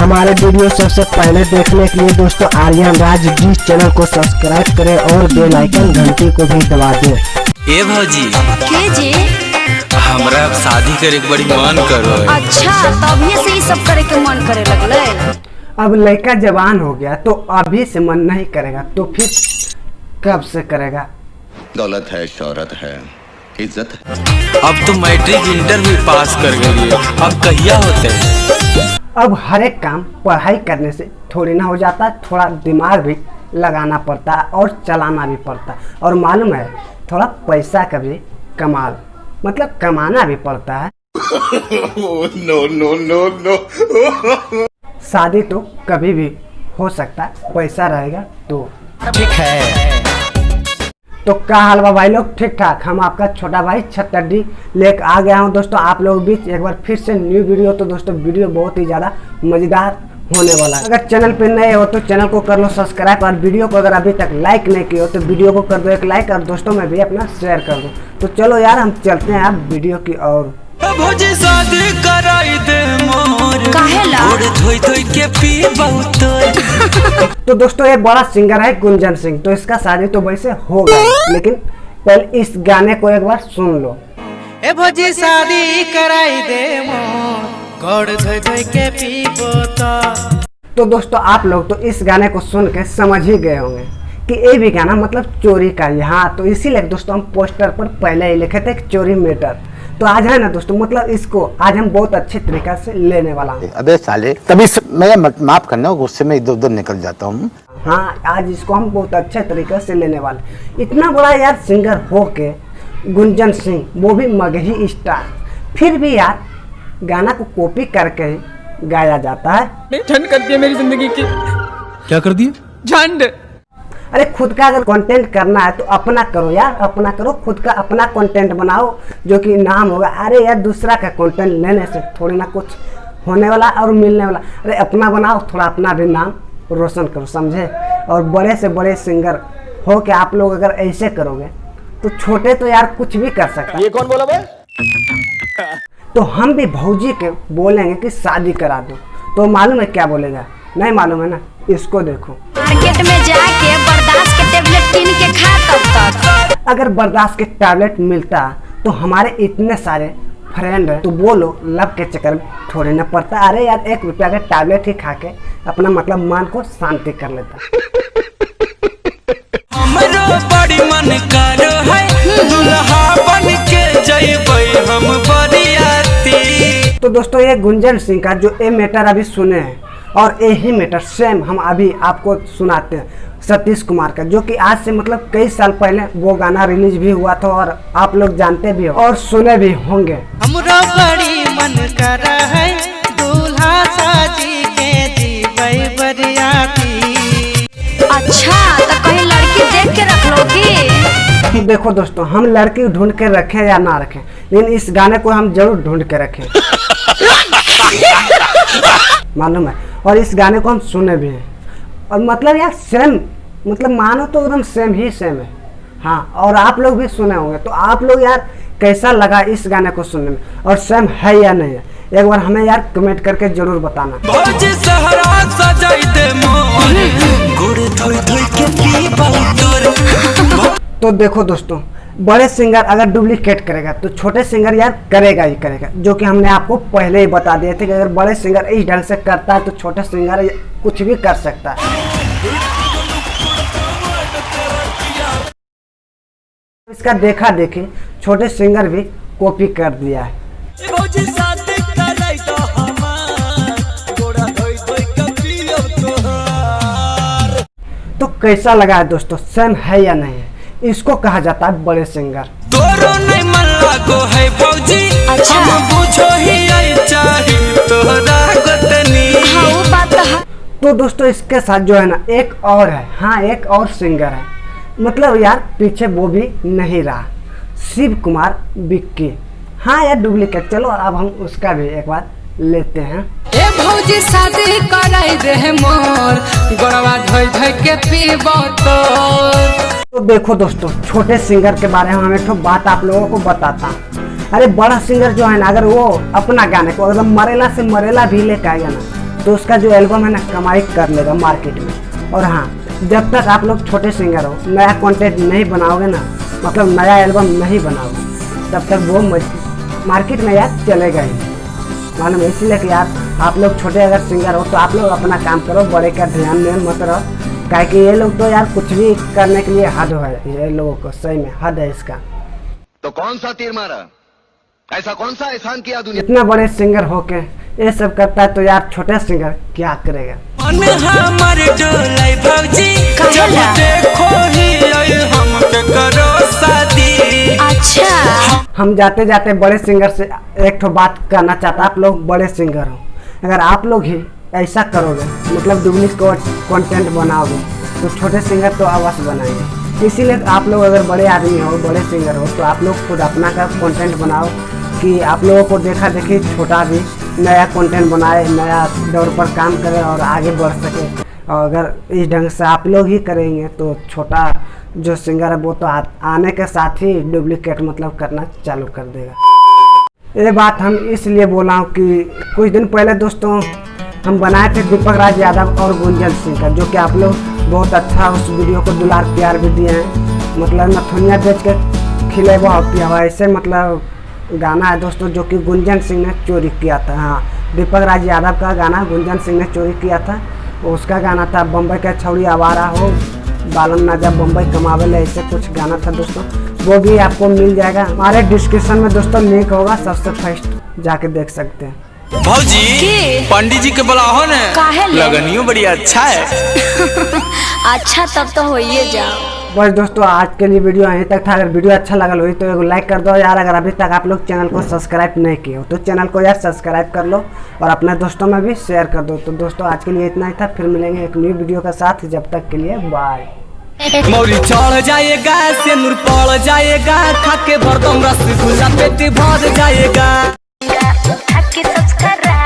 हमारे वीडियो सबसे पहले देखने के लिए दोस्तों आर्यन राज जी चैनल को सब्सक्राइब करें और बेल आइकन घंटी को भी दबा दें। ए भौजी के जी हमरा अब शादी करे के बड़ी मन करो है। अच्छा तभी से ये सब करे के मन करे लगले। अब लड़का जवान हो गया तो अभी से मन नहीं करेगा तो फिर कब से करेगा। दौलत है, शोहरत है, इज्जत है। अब तो मैट्रिक इंटर भी पास कर गई है, अब कहिया होते हैं। अब हर एक काम पढ़ाई करने से थोड़ी ना हो जाता है, थोड़ा दिमाग भी लगाना पड़ता है और चलाना भी पड़ता है। और मालूम है थोड़ा पैसा का भी कमाना भी पड़ता है। No no no no. शादी तो कभी भी हो सकता है, पैसा रहेगा तो ठीक है। तो क्या हाल बा भाई लोग, ठीक ठाक। हम आपका छोटा भाई छतरडी लेकर आ गया हूं दोस्तों आप लोगों के बीच एक बार फिर से न्यू वीडियो। तो दोस्तों वीडियो बहुत ही ज़्यादा मज़ेदार होने वाला है। अगर चैनल पे नए हो तो चैनल को कर लो सब्सक्राइब और वीडियो को अगर अभी तक लाइक नहीं किया हो तो वीडियो को कर दो एक लाइक और दोस्तों में भी अपना शेयर कर दो। तो चलो यार हम चलते हैं आप वीडियो की ओर। भौजी शादी कराई दे मोर काहेला? और धोई धोई के पी बहुत। तो दोस्तों ये बड़ा सिंगर है गुंजन सिंह, तो इसका शादी तो वैसे होगा लेकिन पहले इस गाने को एक बार सुन लो। ए भौजी शादी कराई दे मोर गोड़ धोई धोई के पीबो तो दोस्तों आप लोग तो इस गाने को सुन के समझ ही गए होंगे कि ये भी गाना मतलब चोरी का ही। हाँ तो इसीलिए दोस्तों हम पोस्टर पर पहले ही लिखे थे चोरी मैटर। तो आज है ना दोस्तों मतलब इसको आज हम बहुत अच्छे तरीका से लेने वाला हूँ। अबे साले तभी मैं माफ करना, गुस्से में इधर उधर निकल जाता हूँ। हाँ आज इसको हम बहुत अच्छे तरीके से लेने वाले। इतना बड़ा यार सिंगर हो के गुंजन सिंह, वो भी मगही स्टार, फिर भी यार गाना को कॉपी करके ही गाया जाता है। झंड कर दिया मेरी जिंदगी की। क्या कर दिए? झंड। अरे खुद का अगर कंटेंट करना है तो अपना करो यार, अपना करो, खुद का अपना कंटेंट बनाओ जो कि नाम होगा। अरे यार दूसरा का कंटेंट लेने से थोड़ी ना कुछ होने वाला और मिलने वाला। अरे अपना बनाओ, थोड़ा अपना भी नाम रोशन करो, समझे। और बड़े से बड़े सिंगर हो के आप लोग अगर ऐसे करोगे तो छोटे तो यार कुछ भी कर सकता है। ये कौन बोला भाई? तो हम भी भौजी के बोलेंगे कि शादी करा दो तो मालूम है क्या बोलेगा? नहीं मालूम है ना, इसको देखो। मार्केट में जाके बर्दाश्त के टेबलेट किन के खा तब तक। अगर बर्दाश्त के टैबलेट मिलता तो हमारे इतने सारे फ्रेंड है तो वो लोग लव के चक्कर में थोड़ी ना पड़ता। अरे यार 1 रुपया का टैबलेट ही खा के अपना मतलब मन को शांति कर लेता। हमरो बड़ी मन करो है दुल्हा बन के जइबै हम बरियाती। तो दोस्तों ये गुंजन सिंह का जो ए मैटर अभी सुने हैं और यही मैटर सेम हम अभी आपको सुनाते हैं सतीश कुमार का, जो कि आज से मतलब कई साल पहले वो गाना रिलीज भी हुआ था और आप लोग जानते भी हो और सुने भी होंगे। हमरो बड़ी मन कर है दूल्हा साजी के जीबै बरियाती। अच्छा तो कहीं लड़की देख के रख लो की। देखो दोस्तों हम लड़की ढूंढ के रखें या ना रखें लेकिन इस गाने को हम जरूर ढूंढ के रखें। मालूम है, और इस गाने को हम सुने भी हैं और मतलब यार सेम मतलब मानो तो एकदम सेम है। हाँ और आप लोग भी सुने होंगे तो आप लोग यार कैसा लगा इस गाने को सुनने में और सेम है या नहीं है एक बार हमें यार कमेंट करके जरूर बताना। भौजी सहरा सजाई दे मोर गुड़ धोई धोई के पी बहुत। तो देखो दोस्तों बड़े सिंगर अगर डुप्लीकेट करेगा तो छोटे सिंगर यार करेगा ही करेगा, जो कि हमने आपको पहले ही बता दिए थे कि अगर बड़े सिंगर इस ढंग से करता है तो छोटे सिंगर कुछ भी कर सकता है। इसका देखा देखी छोटे सिंगर भी कॉपी कर दिया है। भौजी शादी कराई दो हमार गोड़ा धोई धोई के पी तोहार। तो कैसा लगा है दोस्तों, सेम है या नहीं है? इसको कहा जाता है बड़े सिंगर। तोरो नहीं मन लागो है भौजी। अच्छा। हम पूछो ही आई चाही तोहरा गोतनी। हाँ वो बात तो है। तो दोस्तों इसके साथ जो है ना एक और है, हाँ एक और सिंगर है, मतलब यार पीछे वो भी नहीं रहा, शिव कुमार बिक्की। हाँ यार डुप्लीकेट। चलो अब हम उसका भी एक बार लेते हैं। ए भौजी शादी कराई दे मोर गोड़वा धोई धोई के पीबो तो देखो दोस्तों छोटे सिंगर के बारे में हम एक बात आप लोगों को बताता हूँ। अरे बड़ा सिंगर जो है ना अगर वो अपना गाने को अगर मरेला से मरेला भी लेकर आएगा ना तो उसका जो एल्बम है ना कमाई कर लेगा मार्केट में। और हाँ, जब तक आप लोग छोटे सिंगर हो, नया कंटेंट नहीं बनाओगे ना, मतलब नया एल्बम नहीं बनाओगे, तब तक वो मार्केट में यार चलेगा ही मालूम है। इसीलिए कि यार आप लोग छोटे अगर सिंगर हो तो आप लोग अपना काम करो, बड़े का ध्यान में मत रहो। काहे कि ये लोग तो यार कुछ भी करने के लिए हद है, ये लोगों को सही में हद है इसका। तो कौन सा तीर मारा, ऐसा कौन सा एहसान किया दुनिया। इतना बड़े सिंगर होके ये सब करता है तो यार छोटे सिंगर क्या करेगा। मन हमर डोलाई भौजी, काहे जब ला? देखो ही आई हमके करो शादी। अच्छा हम जाते जाते बड़े सिंगर से एक ठो बात करना चाहता, आप लोग बड़े सिंगर हो, अगर आप लोग ही ऐसा करोगे, मतलब डुप्लीकेट कंटेंट बनाओगे, तो छोटे सिंगर तो अवश्य बनाएंगे। इसीलिए आप लोग अगर बड़े आदमी हो, बड़े सिंगर हो, तो आप लोग खुद अपना का कंटेंट बनाओ कि आप लोगों को देखा देखी छोटा भी नया कंटेंट बनाए, नया दौर पर काम करे और आगे बढ़ सके। और अगर इस ढंग से आप लोग ही करेंगे तो छोटा जो सिंगर है वो तो आने के साथ ही डुप्लीकेट मतलब करना चालू कर देगा। ये बात हम इसलिए बोला हूँ कि कुछ दिन पहले दोस्तों हम बनाए थे दीपक राज यादव और गुंजन सिंह का, जो कि आप लोग बहुत अच्छा उस वीडियो को दुलार प्यार भी दिए हैं। मतलब नथुनिया बेच के खिले हुआ ऐसे मतलब गाना है दोस्तों, जो कि गुंजन सिंह ने चोरी किया था। हाँ, दीपक राज यादव का गाना गुंजन सिंह ने चोरी किया था। उसका गाना था बम्बई का छौड़ी आवारा हो, बालम ना जब बम्बई कमावेले, ऐसे कुछ गाना था दोस्तों। वो भी आपको मिल जाएगा हमारे डिस्क्रिप्शन में दोस्तों, लिंक होगा, सबसे फर्स्ट जाके देख सकते हैं। भौजी की? पंडित जी के बुलाओ ने, काहे ले? लगनियो बड़ी अच्छा है। अच्छा तब तो होइए जाओ। बस दोस्तों आज के लिए वीडियो यहीं तक था। अगर वीडियो अच्छा लगा हो तो एक लाइक कर दो यार। अगर अभी तक आप लोग चैनल को सब्सक्राइब नहीं किए हो तो चैनल को यार सब्सक्राइब कर लो और अपने दोस्तों में भी शेयर कर दो। तो दोस्तों आज के लिए इतना ही था, फिर मिलेंगे एक न्यू वीडियो के साथ। जब तक के लिए बाय। मौरी चढ़ जाएगा, सिंदूर पड़ जाएगा, खाके भरदम रसगुल्ला पेट भर जाएगा। सब्सक्राइब